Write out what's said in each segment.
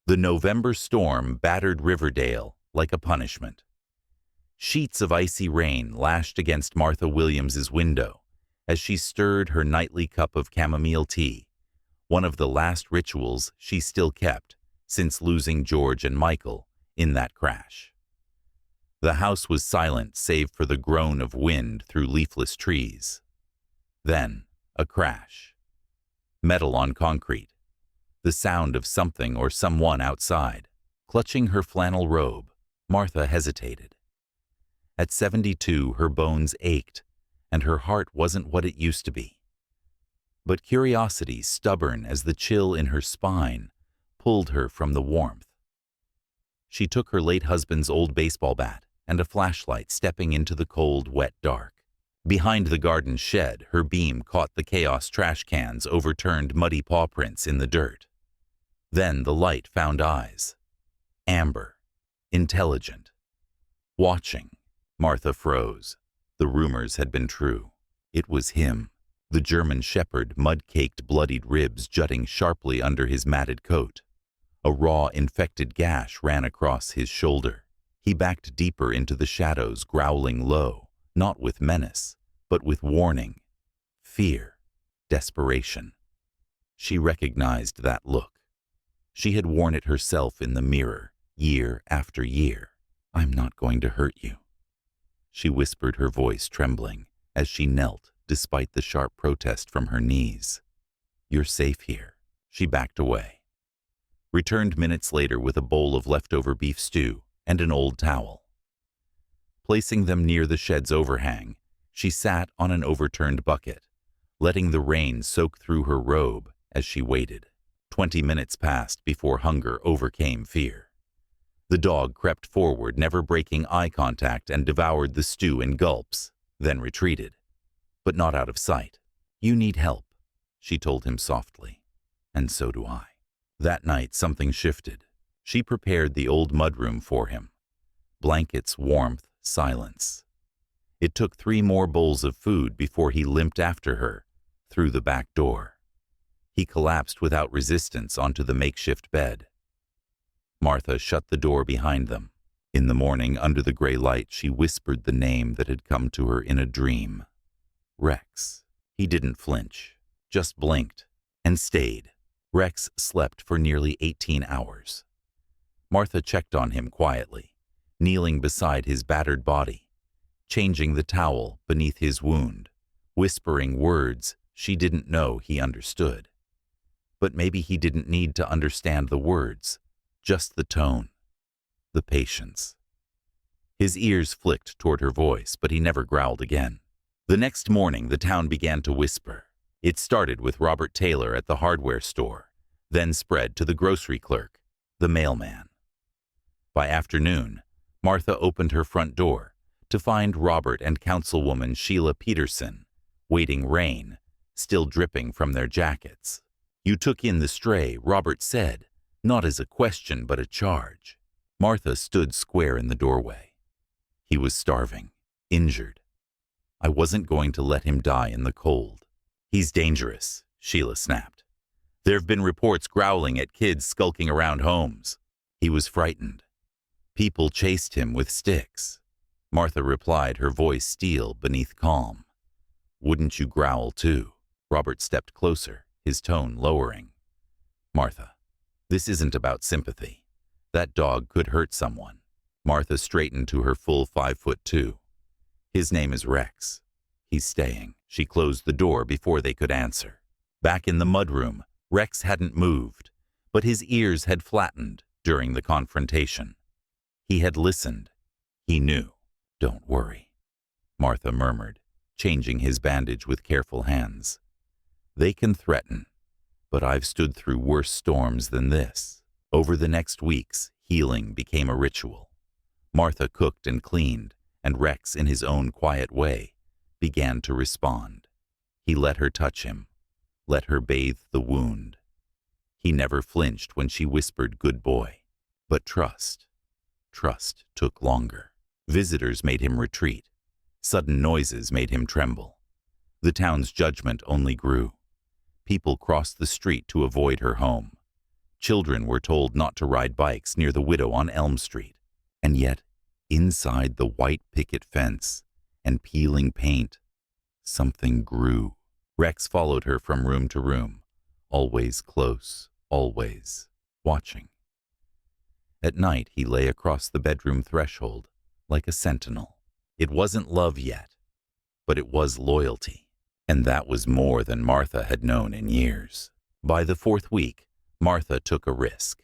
The November storm battered Riverdale like a punishment. Sheets of icy rain lashed against Martha Williams's window as she stirred her nightly cup of chamomile tea, one of the last rituals she still kept since losing George and Michael in that crash. The house was silent save for the groan of wind through leafless trees. Then, a crash. Metal on concrete. The sound of something or someone outside. Clutching her flannel robe, Martha hesitated. At 72, her bones ached, and her heart wasn't what it used to be. But curiosity, stubborn as the chill in her spine, pulled her from the warmth. She took her late husband's old baseball bat and a flashlight, stepping into the cold, wet dark. Behind the garden shed, her beam caught the chaos trash cans' overturned muddy paw prints in the dirt. Then the light found eyes. Amber. Intelligent. Watching. Martha froze. The rumors had been true. It was him. The German shepherd, mud-caked, bloodied ribs jutting sharply under his matted coat. A raw, infected gash ran across his shoulder. He backed deeper into the shadows, growling low, not with menace, but with warning, fear, desperation. She recognized that look. She had worn it herself in the mirror, year after year. "I'm not going to hurt you," she whispered, her voice trembling, as she knelt, despite the sharp protest from her knees. "You're safe here." She backed away. Returned minutes later with a bowl of leftover beef stew and an old towel. Placing them near the shed's overhang, she sat on an overturned bucket, letting the rain soak through her robe as she waited. 20 minutes passed before hunger overcame fear. The dog crept forward, never breaking eye contact, and devoured the stew in gulps, then retreated. But not out of sight. "You need help," she told him softly. "And so do I." That night something shifted. She prepared the old mudroom for him. Blankets, warmth, silence. It took 3 more bowls of food before he limped after her, through the back door. He collapsed without resistance onto the makeshift bed. Martha shut the door behind them. In the morning, under the gray light, she whispered the name that had come to her in a dream. Rex. He didn't flinch, just blinked, and stayed. Rex slept for nearly 18 hours. Martha checked on him quietly, kneeling beside his battered body, changing the towel beneath his wound, whispering words she didn't know he understood. But maybe he didn't need to understand the words, just the tone, the patience. His ears flicked toward her voice, but he never growled again. The next morning, the town began to whisper. It started with Robert Taylor at the hardware store, then spread to the grocery clerk, the mailman. By afternoon, Martha opened her front door to find Robert and Councilwoman Sheila Peterson waiting, rain still dripping from their jackets. "You took in the stray," Robert said, not as a question but a charge. Martha stood square in the doorway. He was starving, injured. "I wasn't going to let him die in the cold." "He's dangerous," Sheila snapped. "There have been reports growling at kids skulking around homes." He was frightened. "People chased him with sticks." Martha replied, her voice steel beneath calm. "Wouldn't you growl too?" Robert stepped closer, his tone lowering. "Martha, this isn't about sympathy. That dog could hurt someone." Martha straightened to her full 5'2". "His name is Rex. He's staying." She closed the door before they could answer. Back in the mudroom, Rex hadn't moved, but his ears had flattened during the confrontation. He had listened. He knew. "Don't worry," Martha murmured, changing his bandage with careful hands. "They can threaten, but I've stood through worse storms than this." Over the next weeks, healing became a ritual. Martha cooked and cleaned, and Rex, in his own quiet way, began to respond. He let her touch him, let her bathe the wound. He never flinched when she whispered, "Good boy." But trust took longer. Visitors made him retreat. Sudden noises made him tremble. The town's judgment only grew. People crossed the street to avoid her home. Children were told not to ride bikes near the widow on Elm Street. And yet, inside the white picket fence and peeling paint, something grew. Rex followed her from room to room, always close, always watching. At night, he lay across the bedroom threshold like a sentinel. It wasn't love yet, but it was loyalty. And that was more than Martha had known in years. By the fourth week, Martha took a risk.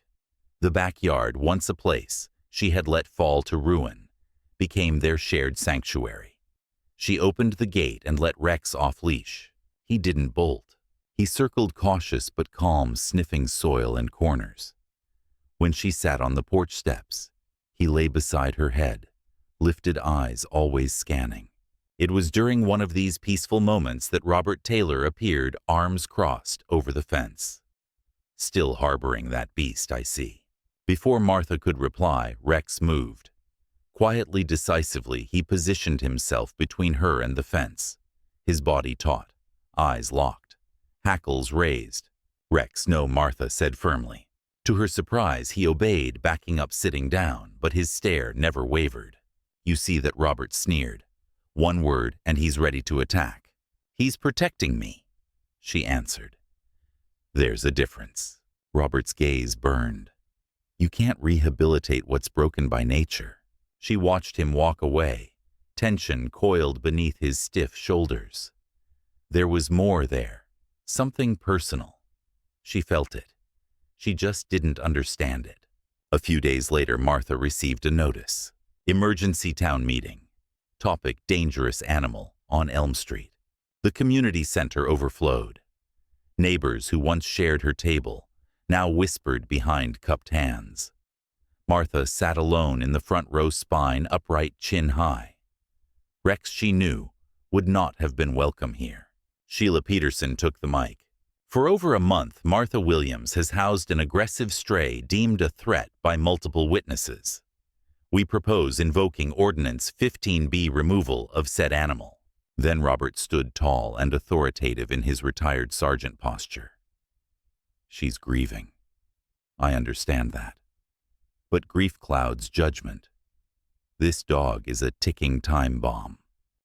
The backyard, once a place she had let fall to ruin, became their shared sanctuary. She opened the gate and let Rex off leash. He didn't bolt. He circled cautious but calm, sniffing soil and corners. When she sat on the porch steps, he lay beside her head, lifted eyes always scanning. It was during one of these peaceful moments that Robert Taylor appeared, arms crossed, over the fence. Still harboring that beast, I see. Before Martha could reply, Rex moved. Quietly, decisively, he positioned himself between her and the fence, his body taut, eyes locked, hackles raised. "Rex, no," Martha said firmly. To her surprise, he obeyed, backing up, sitting down, but his stare never wavered. You see that Robert sneered. One word, and he's ready to attack. "He's protecting me," she answered. "There's a difference." Robert's gaze burned. "You can't rehabilitate what's broken by nature." She watched him walk away, tension coiled beneath his stiff shoulders. There was more there, something personal. She felt it. She just didn't understand it. A few days later, Martha received a notice. Emergency town meeting. Topic: dangerous animal on Elm Street. The community center overflowed. Neighbors who once shared her table now whispered behind cupped hands. Martha sat alone in the front row, spine upright, chin high. Rex, she knew, would not have been welcome here. Sheila Peterson took the mic. For over a month, Martha Williams has housed an aggressive stray deemed a threat by multiple witnesses. We propose invoking Ordinance 15B, removal of said animal. Then Robert stood tall and authoritative in his retired sergeant posture. She's grieving. I understand that. But grief clouds judgment. This dog is a ticking time bomb.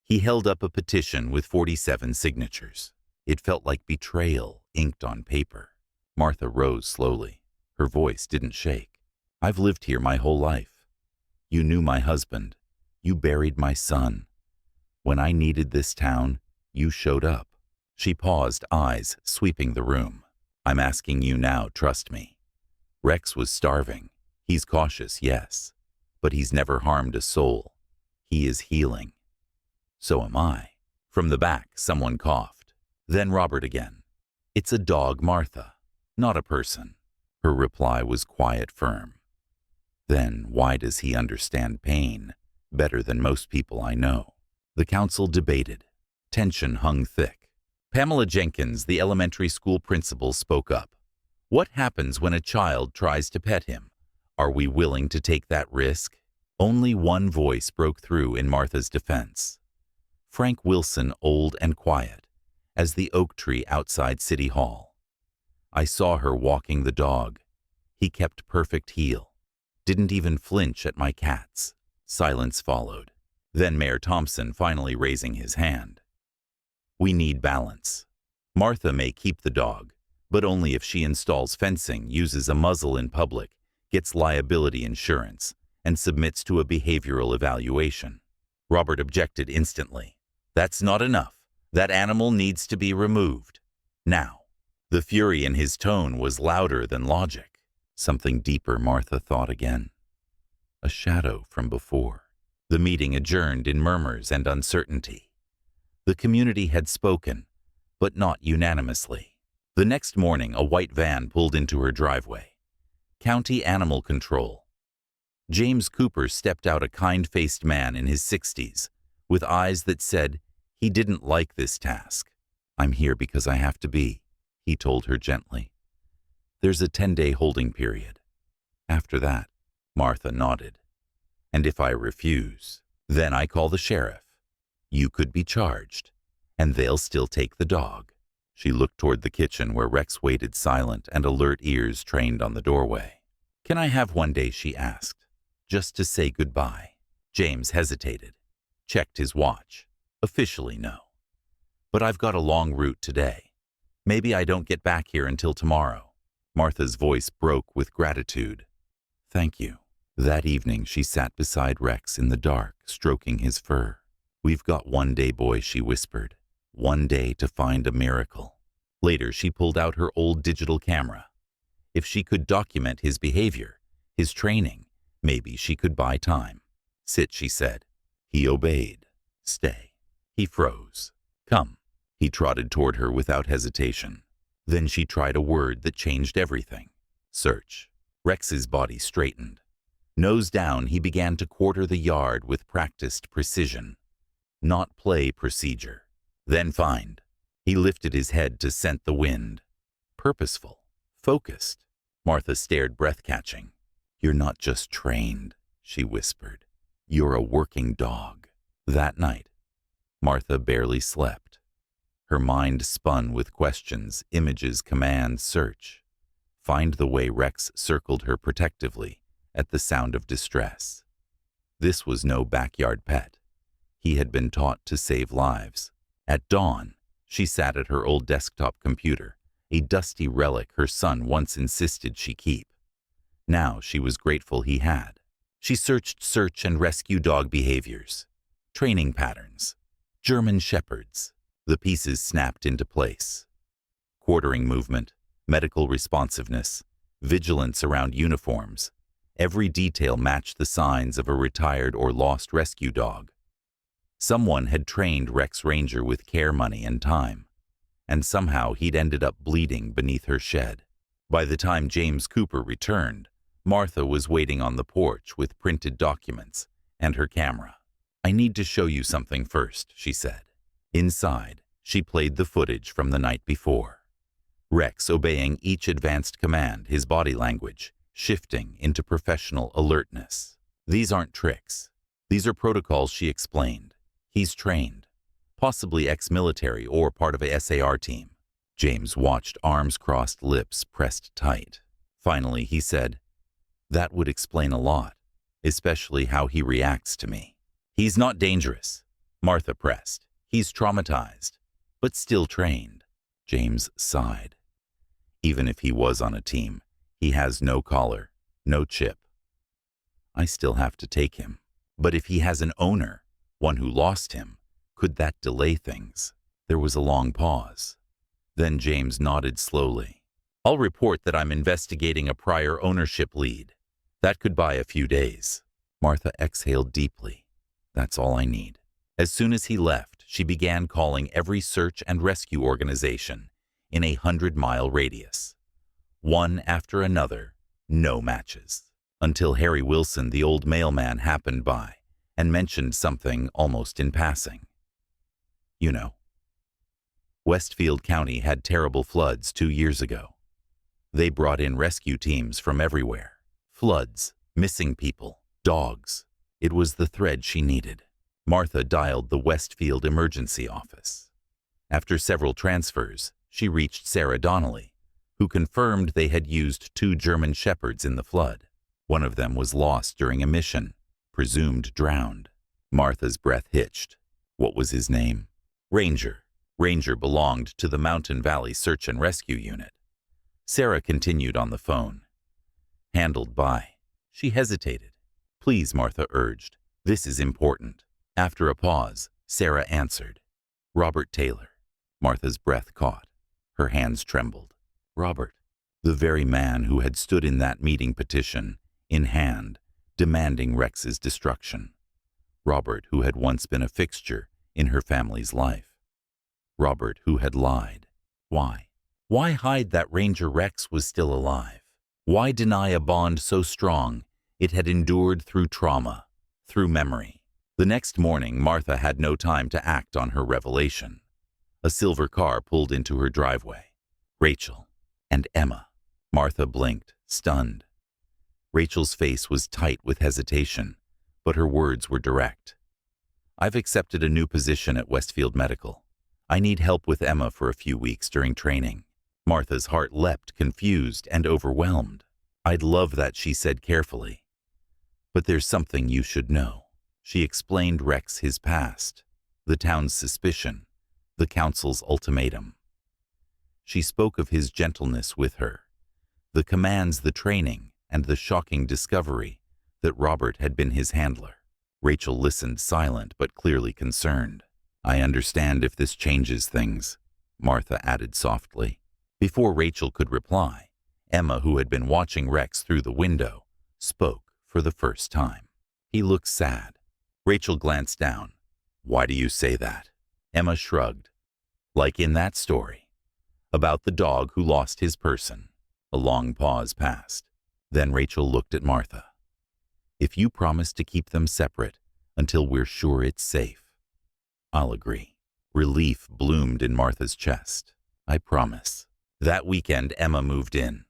He held up a petition with 47 signatures. It felt like betrayal inked on paper. Martha rose slowly. Her voice didn't shake. I've lived here my whole life. You knew my husband. You buried my son. When I needed this town, you showed up. She paused, eyes sweeping the room. I'm asking you now, trust me. Rex was starving. He's cautious, yes, but he's never harmed a soul. He is healing. So am I. From the back, someone coughed. Then Robert again. It's a dog, Martha, not a person. Her reply was quiet, firm. Then why does he understand pain better than most people I know? The council debated. Tension hung thick. Pamela Jenkins, the elementary school principal, spoke up. What happens when a child tries to pet him? Are we willing to take that risk? Only one voice broke through in Martha's defense. Frank Wilson, old and quiet, as the oak tree outside City Hall. I saw her walking the dog. He kept perfect heel. Didn't even flinch at my cats. Silence followed. Then Mayor Thompson finally raising his hand. We need balance. Martha may keep the dog, but only if she installs fencing, uses a muzzle in public, gets liability insurance, and submits to a behavioral evaluation. Robert objected instantly. That's not enough. That animal needs to be removed. Now. The fury in his tone was louder than logic. Something deeper, Martha thought again. A shadow from before. The meeting adjourned in murmurs and uncertainty. The community had spoken, but not unanimously. The next morning, a white van pulled into her driveway. County Animal Control. James Cooper stepped out, a kind-faced man in his 60s, with eyes that said he didn't like this task. I'm here because I have to be, he told her gently. There's a 10-day holding period. After that, Martha nodded. And if I refuse, then I call the sheriff. You could be charged, and they'll still take the dog. She looked toward the kitchen where Rex waited silent and alert ears trained on the doorway. "Can I have one day?" she asked. "Just to say goodbye." James hesitated, checked his watch. "Officially, no. But I've got a long route today. Maybe I don't get back here until tomorrow." Martha's voice broke with gratitude. "Thank you." That evening she sat beside Rex in the dark, stroking his fur. "We've got one day, boy," she whispered. "One day to find a miracle." Later she pulled out her old digital camera. If she could document his behavior, his training, maybe she could buy time. "Sit," she said. He obeyed. "Stay." He froze. "Come." He trotted toward her without hesitation. Then she tried a word that changed everything. "Search." Rex's body straightened. Nose down, he began to quarter the yard with practiced precision. Not play procedure. Then find. He lifted his head to scent the wind. Purposeful. Focused. Martha stared, breath-catching. "You're not just trained," she whispered. "You're a working dog." That night, Martha barely slept. Her mind spun with questions, images, commands, search. Find the way Rex circled her protectively at the sound of distress. This was no backyard pet. He had been taught to save lives. At dawn, she sat at her old desktop computer, a dusty relic her son once insisted she keep. Now she was grateful he had. She searched search and rescue dog behaviors, training patterns, German shepherds. The pieces snapped into place. Quartering movement, medical responsiveness, vigilance around uniforms. Every detail matched the signs of a retired or lost rescue dog. Someone had trained Rex Ranger with care money and time, and somehow he'd ended up bleeding beneath her shed. By the time James Cooper returned, Martha was waiting on the porch with printed documents and her camera. "I need to show you something first," she said. Inside, she played the footage from the night before. Rex obeying each advanced command, his body language shifting into professional alertness. "These aren't tricks. These are protocols," she explained. "He's trained, possibly ex-military or part of a SAR team." James watched, arms crossed, lips pressed tight. Finally, he said, "That would explain a lot, especially how he reacts to me." "He's not dangerous," Martha pressed. "He's traumatized, but still trained." James sighed. "Even if he was on a team, he has no collar, no chip. I still have to take him. But if he has an owner, one who lost him, could that delay things?" There was a long pause. Then James nodded slowly. "I'll report that I'm investigating a prior ownership lead. That could buy a few days." Martha exhaled deeply. "That's all I need." As soon as he left, she began calling every search and rescue organization in a 100-mile radius. One after another, no matches. Until Harry Wilson, the old mailman, happened by and mentioned something almost in passing. "You know, Westfield County had terrible floods 2 years ago. They brought in rescue teams from everywhere. Floods, missing people, dogs. It was the thread she needed." Martha dialed the Westfield emergency office. After several transfers, she reached Sarah Donnelly, who confirmed they had used 2 German shepherds in the flood. One of them was lost during a mission, presumed drowned. Martha's breath hitched. What was his name? Ranger. Ranger belonged to the Mountain Valley Search and Rescue Unit. Sarah continued on the phone. "Handled by." She hesitated. "Please," Martha urged. "This is important." After a pause, Sarah answered. "Robert Taylor." Martha's breath caught. Her hands trembled. Robert, the very man who had stood in that meeting, petition in hand, demanding Rex's destruction. Robert, who had once been a fixture in her family's life. Robert, who had lied. Why? Why hide that Ranger Rex was still alive? Why deny a bond so strong it had endured through trauma, through memory? The next morning, Martha had no time to act on her revelation. A silver car pulled into her driveway. Rachel and Emma. Martha blinked, stunned. Rachel's face was tight with hesitation, but her words were direct. "I've accepted a new position at Westfield Medical. I need help with Emma for a few weeks during training. Martha's heart leapt, confused and overwhelmed. I'd love that, she said carefully. But there's something you should know. She explained Rex his past, the town's suspicion, the council's ultimatum. She spoke of his gentleness with her, the commands, the training, and the shocking discovery that Robert had been his handler. Rachel listened, silent but clearly concerned. I understand if this changes things, Martha added softly. Before Rachel could reply, Emma, who had been watching Rex through the window, spoke for the first time. He looked sad. Rachel glanced down. Why do you say that? Emma shrugged. Like in that story, about the dog who lost his person. A long pause passed. Then Rachel looked at Martha. If you promise to keep them separate until we're sure it's safe, I'll agree. Relief bloomed in Martha's chest. I promise. That weekend, Emma moved in.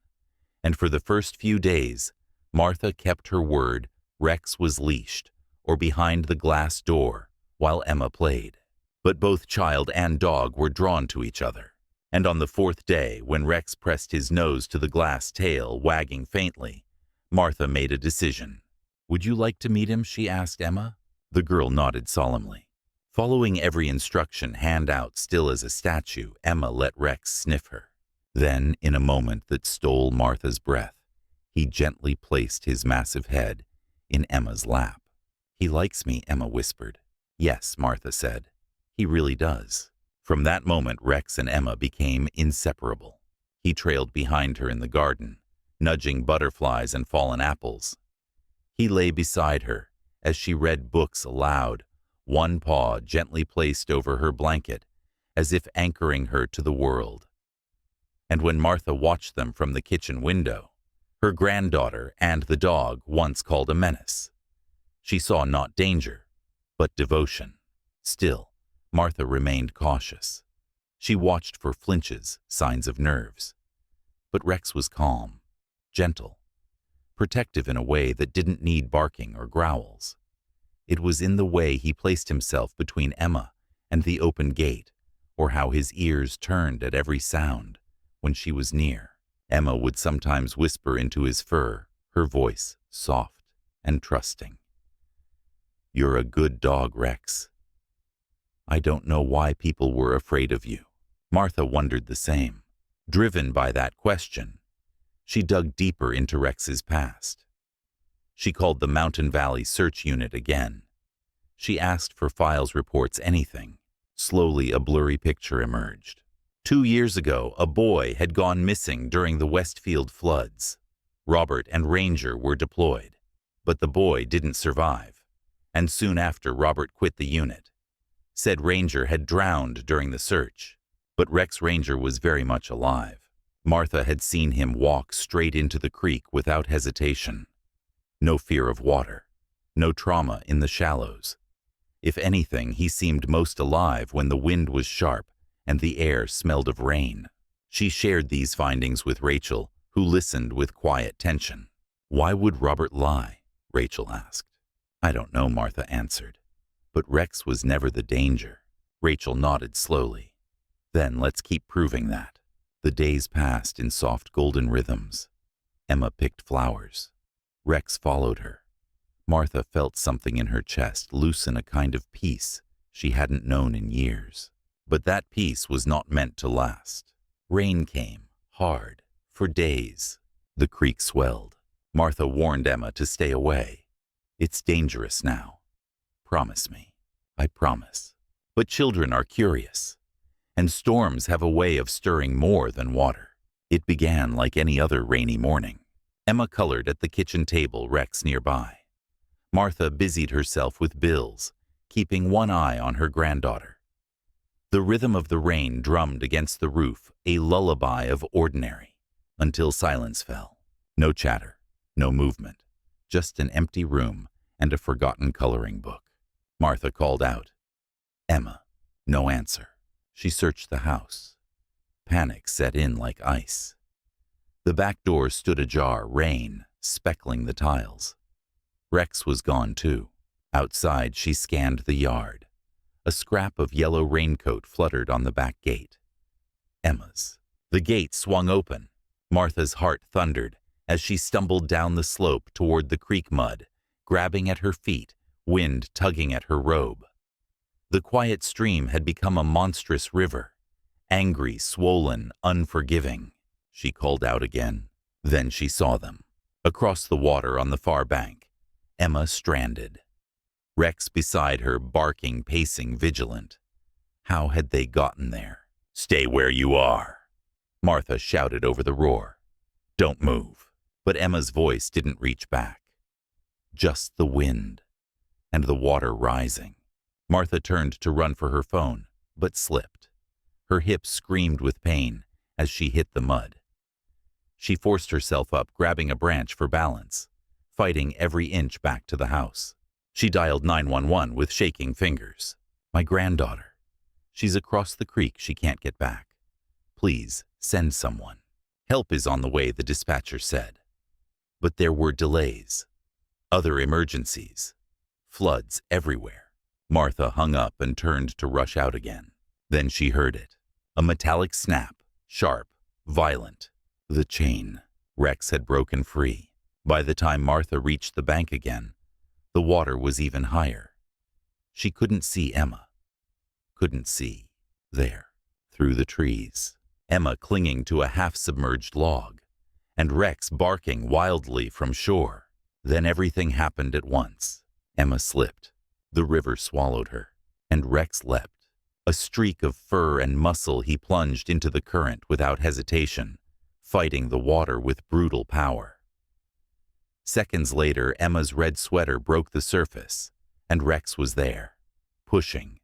And for the first few days, Martha kept her word. Rex was leashed or behind the glass door while Emma played. But both child and dog were drawn to each other. And on the fourth day, when Rex pressed his nose to the glass, tail wagging faintly, Martha made a decision. Would you like to meet him? She asked Emma. The girl nodded solemnly. Following every instruction, hand out still as a statue, Emma let Rex sniff her. Then, in a moment that stole Martha's breath, he gently placed his massive head in Emma's lap. He likes me, Emma whispered. Yes, Martha said. He really does. From that moment, Rex and Emma became inseparable. He trailed behind her in the garden, nudging butterflies and fallen apples. He lay beside her as she read books aloud, one paw gently placed over her blanket, as if anchoring her to the world. And when Martha watched them from the kitchen window, her granddaughter and the dog once called a menace, she saw not danger, but devotion. Still, Martha remained cautious. She watched for flinches, signs of nerves. But Rex was calm, gentle, protective in a way that didn't need barking or growls. It was in the way he placed himself between Emma and the open gate, or how his ears turned at every sound when she was near. Emma would sometimes whisper into his fur, her voice soft and trusting. You're a good dog, Rex. I don't know why people were afraid of you. Martha wondered the same. Driven by that question, she dug deeper into Rex's past. She called the Mountain Valley Search Unit again. She asked for files, reports, anything. Slowly, a blurry picture emerged. 2 years ago, a boy had gone missing during the Westfield floods. Robert and Ranger were deployed, but the boy didn't survive. And soon after, Robert quit the unit. Said Ranger had drowned during the search, but Rex Ranger was very much alive. Martha had seen him walk straight into the creek without hesitation. No fear of water, no trauma in the shallows. If anything, he seemed most alive when the wind was sharp and the air smelled of rain. She shared these findings with Rachel, who listened with quiet tension. Why would Robert lie? Rachel asked. I don't know, Martha answered. But Rex was never the danger. Rachel nodded slowly. Then let's keep proving that. The days passed in soft golden rhythms. Emma picked flowers. Rex followed her. Martha felt something in her chest loosen, a kind of peace she hadn't known in years. But that peace was not meant to last. Rain came, hard, for days. The creek swelled. Martha warned Emma to stay away. It's dangerous now. Promise me. I promise. But children are curious, and storms have a way of stirring more than water. It began like any other rainy morning. Emma colored at the kitchen table, Rex nearby. Martha busied herself with bills, keeping one eye on her granddaughter. The rhythm of the rain drummed against the roof, a lullaby of ordinary, until silence fell. No chatter, no movement, just an empty room and a forgotten coloring book. Martha called out, Emma. No answer. She searched the house. Panic set in like ice. The back door stood ajar, rain speckling the tiles. Rex was gone too. Outside, she scanned the yard. A scrap of yellow raincoat fluttered on the back gate. Emma's. The gate swung open. Martha's heart thundered as she stumbled down the slope toward the creek mud, grabbing at her feet, wind tugging at her robe. The quiet stream had become a monstrous river, angry, swollen, unforgiving. She called out again. Then she saw them. Across the water on the far bank, Emma stranded. Rex beside her, barking, pacing, vigilant. How had they gotten there? "Stay where you are," Martha shouted over the roar. "Don't move." But Emma's voice didn't reach back. Just the wind and the water rising. Martha turned to run for her phone, but slipped. Her hips screamed with pain as she hit the mud. She forced herself up, grabbing a branch for balance, fighting every inch back to the house. She dialed 911 with shaking fingers. "My granddaughter. She's across the creek. She can't get back. Please, send someone." "Help is on the way," the dispatcher said. But there were delays. Other emergencies. Floods everywhere. Martha hung up and turned to rush out again. Then she heard it. A metallic snap, sharp, violent. The chain. Rex had broken free. By the time Martha reached the bank again, the water was even higher. She couldn't see Emma. Couldn't see. There, through the trees. Emma clinging to a half-submerged log, and Rex barking wildly from shore. Then everything happened at once. Emma slipped. The river swallowed her, and Rex leapt. A streak of fur and muscle, he plunged into the current without hesitation, fighting the water with brutal power. Seconds later, Emma's red sweater broke the surface, and Rex was there, pushing,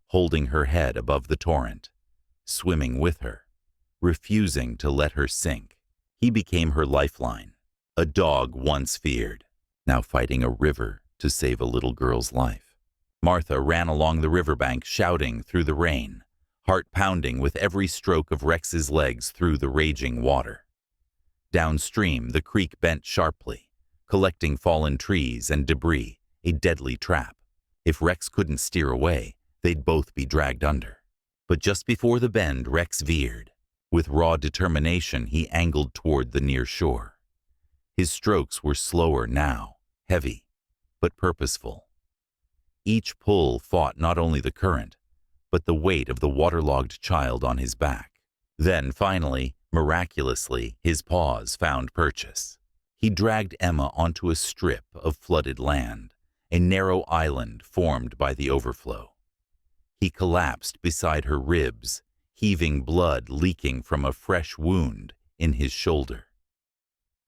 holding her head above the torrent, swimming with her, refusing to let her sink. He became her lifeline, a dog once feared, now fighting a river to save a little girl's life. Martha ran along the riverbank, shouting through the rain, heart pounding with every stroke of Rex's legs through the raging water. Downstream, the creek bent sharply, collecting fallen trees and debris, a deadly trap. If Rex couldn't steer away, they'd both be dragged under. But just before the bend, Rex veered. With raw determination, he angled toward the near shore. His strokes were slower now, heavy, but purposeful. Each pull fought not only the current, but the weight of the waterlogged child on his back. Then, finally, miraculously, his paws found purchase. He dragged Emma onto a strip of flooded land, a narrow island formed by the overflow. He collapsed beside her ribs, heaving blood leaking from a fresh wound in his shoulder.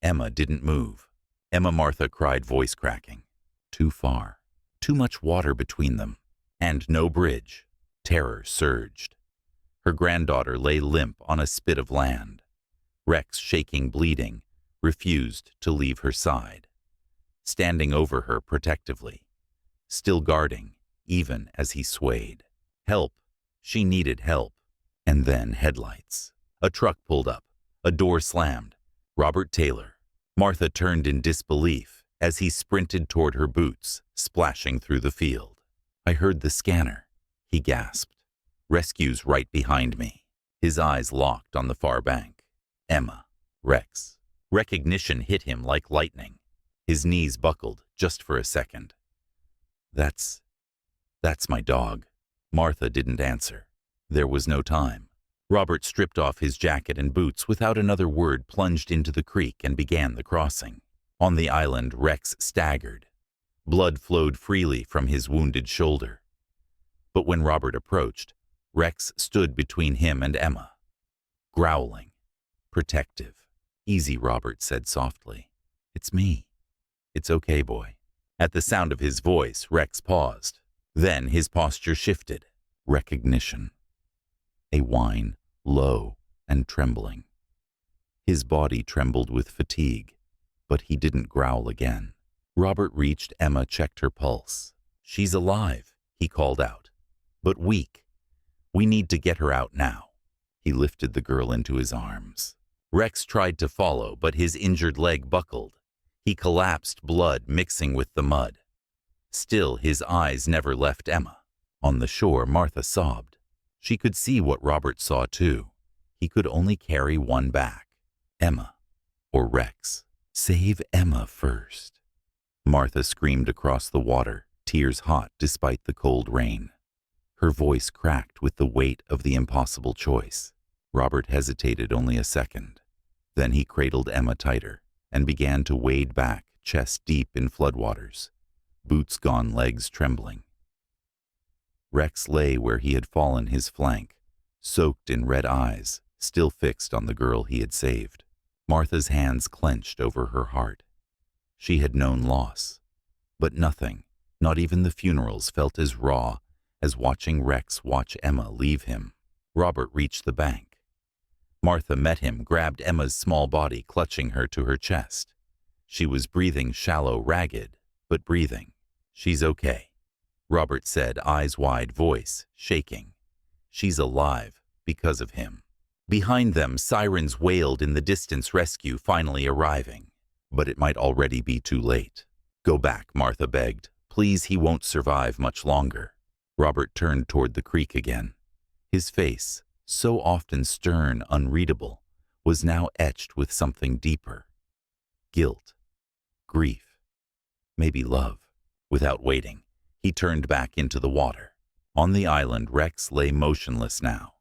Emma didn't move. "Emma," Martha cried, voice cracking. Too far. Too much water between them. And no bridge. Terror surged. Her granddaughter lay limp on a spit of land. Rex, shaking, bleeding, refused to leave her side, standing over her protectively, still guarding, even as he swayed. Help. She needed help. And then headlights. A truck pulled up. A door slammed. Robert Taylor. Martha turned in disbelief as he sprinted toward her boots, splashing through the field. "I heard the scanner," he gasped. "Rescue's right behind me." His eyes locked on the far bank. Emma. Rex. Recognition hit him like lightning. His knees buckled just for a second. That's my dog." Martha didn't answer. There was no time. Robert stripped off his jacket and boots without another word, plunged into the creek, and began the crossing. On the island, Rex staggered. Blood flowed freely from his wounded shoulder. But when Robert approached, Rex stood between him and Emma, growling, protective. "Easy," Robert said softly. "It's me." "It's okay, boy." At the sound of his voice, Rex paused. Then his posture shifted. Recognition. A whine, low and trembling. His body trembled with fatigue, but he didn't growl again. Robert reached Emma, checked her pulse. "She's alive," he called out, "but weak. We need to get her out now." He lifted the girl into his arms. Rex tried to follow, but his injured leg buckled. He collapsed, blood mixing with the mud. Still, his eyes never left Emma. On the shore, Martha sobbed. She could see what Robert saw too. He could only carry one back. Emma or Rex. Save Emma first. Martha screamed across the water, tears hot despite the cold rain. Her voice cracked with the weight of the impossible choice. Robert hesitated only a second. Then he cradled Emma tighter and began to wade back, chest deep in floodwaters, boots gone, legs trembling. Rex lay where he had fallen, his flank, soaked in red eyes, still fixed on the girl he had saved. Martha's hands clenched over her heart. She had known loss, but nothing, not even the funerals, felt as raw as watching Rex watch Emma leave him. Robert reached the bank. Martha met him, grabbed Emma's small body, clutching her to her chest. She was breathing shallow, ragged, but breathing. "She's okay," Robert said, eyes wide, voice shaking. "She's alive because of him." Behind them, sirens wailed in the distance, rescue finally arriving. But it might already be too late. "Go back," Martha begged. "Please, he won't survive much longer." Robert turned toward the creek again. His face, so often stern, unreadable, was now etched with something deeper. Guilt, grief, maybe love. Without waiting, he turned back into the water. On the island, Rex lay motionless now,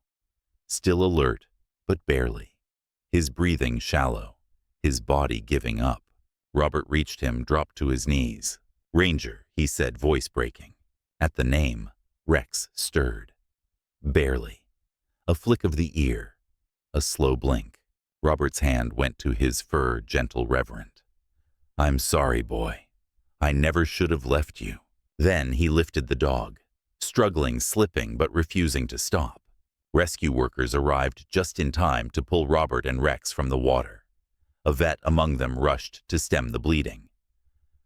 still alert, but barely. His breathing shallow, his body giving up. Robert reached him, dropped to his knees. "Ranger," he said, voice breaking. At the name, Rex stirred. Barely. A flick of the ear, a slow blink. Robert's hand went to his fur, gentle, reverent. "I'm sorry, boy. I never should have left you." Then he lifted the dog, struggling, slipping, but refusing to stop. Rescue workers arrived just in time to pull Robert and Rex from the water. A vet among them rushed to stem the bleeding.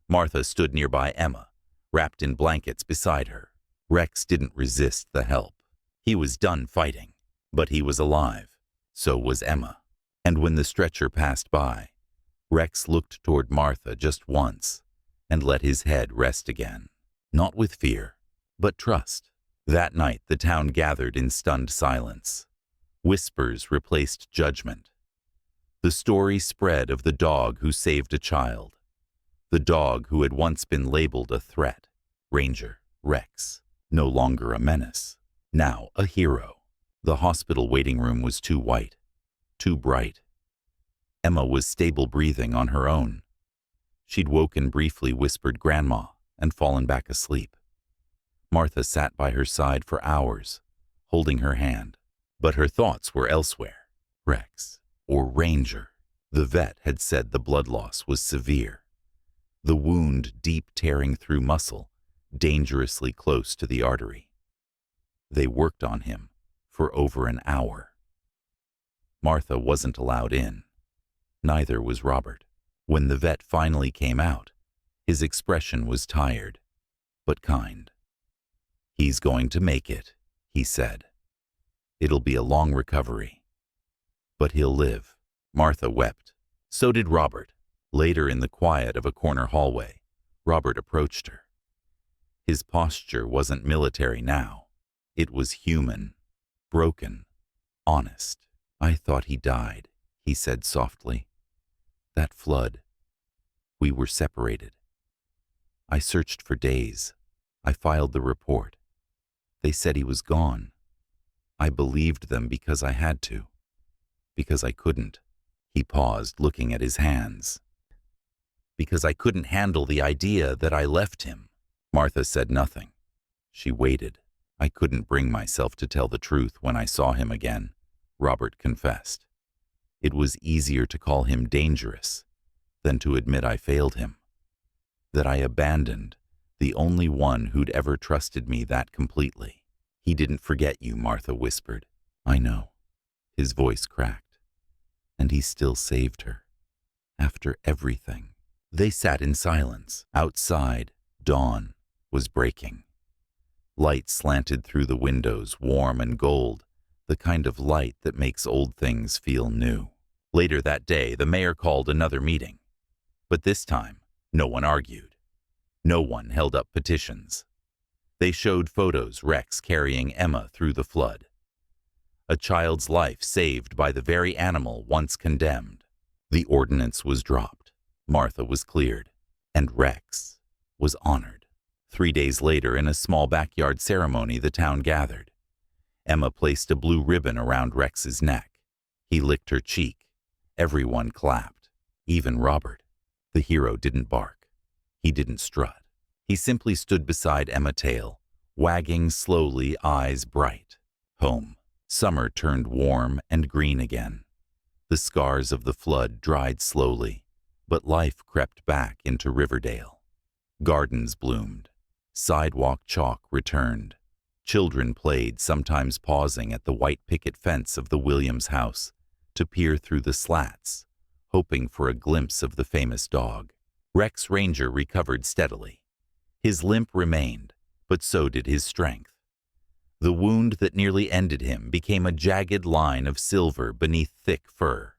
Martha stood nearby Emma, wrapped in blankets beside her. Rex didn't resist the help. He was done fighting, but he was alive. So was Emma. And when the stretcher passed by, Rex looked toward Martha just once and let his head rest again. Not with fear, but trust. That night, the town gathered in stunned silence. Whispers replaced judgment. The story spread of the dog who saved a child. The dog who had once been labeled a threat. Ranger, Rex, no longer a menace. Now a hero. The hospital waiting room was too white, too bright. Emma was stable, breathing on her own. She'd woken briefly, whispered "Grandma," and fallen back asleep. Martha sat by her side for hours, holding her hand. But her thoughts were elsewhere. Rex, or Ranger. The vet had said the blood loss was severe. The wound deep, tearing through muscle, dangerously close to the artery. They worked on him for over an hour. Martha wasn't allowed in. Neither was Robert. When the vet finally came out, his expression was tired, but kind. "He's going to make it," he said. "It'll be a long recovery, but he'll live." Martha wept. So did Robert. Later, in the quiet of a corner hallway, Robert approached her. His posture wasn't military now. It was human, broken, honest. "I thought he died," he said softly. "That flood. We were separated. I searched for days. I filed the report. They said he was gone. I believed them because I had to. Because I couldn't." He paused, looking at his hands. "Because I couldn't handle the idea that I left him." Martha said nothing. She waited. "I couldn't bring myself to tell the truth when I saw him again," Robert confessed. "It was easier to call him dangerous than to admit I failed him. That I abandoned the only one who'd ever trusted me that completely." "He didn't forget you," Martha whispered. "I know." His voice cracked. "And he still saved her. After everything." They sat in silence. Outside, dawn was breaking. Light slanted through the windows, warm and gold, the kind of light that makes old things feel new. Later that day, the mayor called another meeting. But this time, no one argued. No one held up petitions. They showed photos Rex carrying Emma through the flood. A child's life saved by the very animal once condemned. The ordinance was dropped, Martha was cleared, and Rex was honored. 3 days later, in a small backyard ceremony, the town gathered. Emma placed a blue ribbon around Rex's neck. He licked her cheek. Everyone clapped, even Robert. The hero didn't bark. He didn't strut. He simply stood beside Emma Tail, wagging slowly, eyes bright. Home. Summer turned warm and green again. The scars of the flood dried slowly, but life crept back into Riverdale. Gardens bloomed. Sidewalk chalk returned. Children played, sometimes pausing at the white picket fence of the Williams house to peer through the slats, hoping for a glimpse of the famous dog. Rex Ranger recovered steadily. His limp remained, but so did his strength. The wound that nearly ended him became a jagged line of silver beneath thick fur.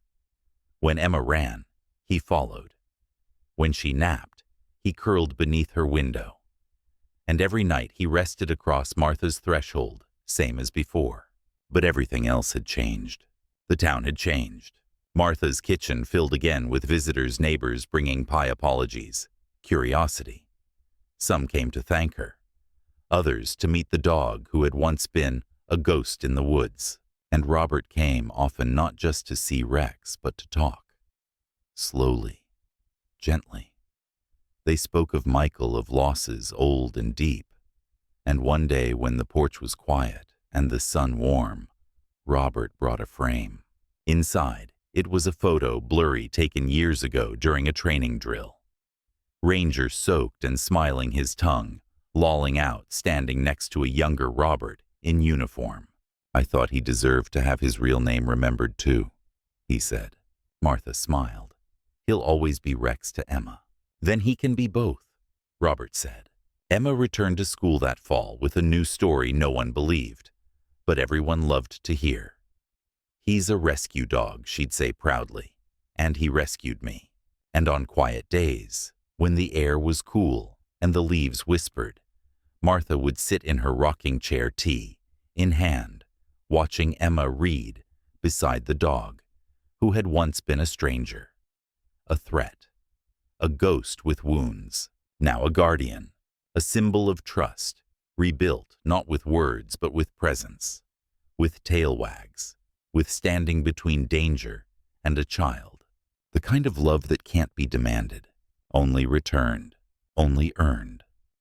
When Emma ran, he followed. When she napped, he curled beneath her window. And every night he rested across Martha's threshold, same as before. But everything else had changed. The town had changed. Martha's kitchen filled again with visitors, neighbors bringing pie apologies, curiosity. Some came to thank her. Others to meet the dog who had once been a ghost in the woods. And Robert came often not just to see Rex, but to talk. Slowly, gently. They spoke of Michael, of losses old and deep. And one day when the porch was quiet and the sun warm, Robert brought a frame. Inside, it was a photo, blurry, taken years ago during a training drill. Ranger soaked and smiling his tongue, lolling out, standing next to a younger Robert in uniform. I thought he deserved to have his real name remembered too, he said. Martha smiled. He'll always be Rex to Emma. Then he can be both, Robert said. Emma returned to school that fall with a new story no one believed, but everyone loved to hear. He's a rescue dog, she'd say proudly, and he rescued me. And on quiet days, when the air was cool and the leaves whispered, Martha would sit in her rocking chair, tea in hand, watching Emma read beside the dog, who had once been a stranger, a threat, a ghost with wounds, now a guardian, a symbol of trust, rebuilt not with words but with presence, with tail wags, with standing between danger and a child, the kind of love that can't be demanded, only returned, only earned.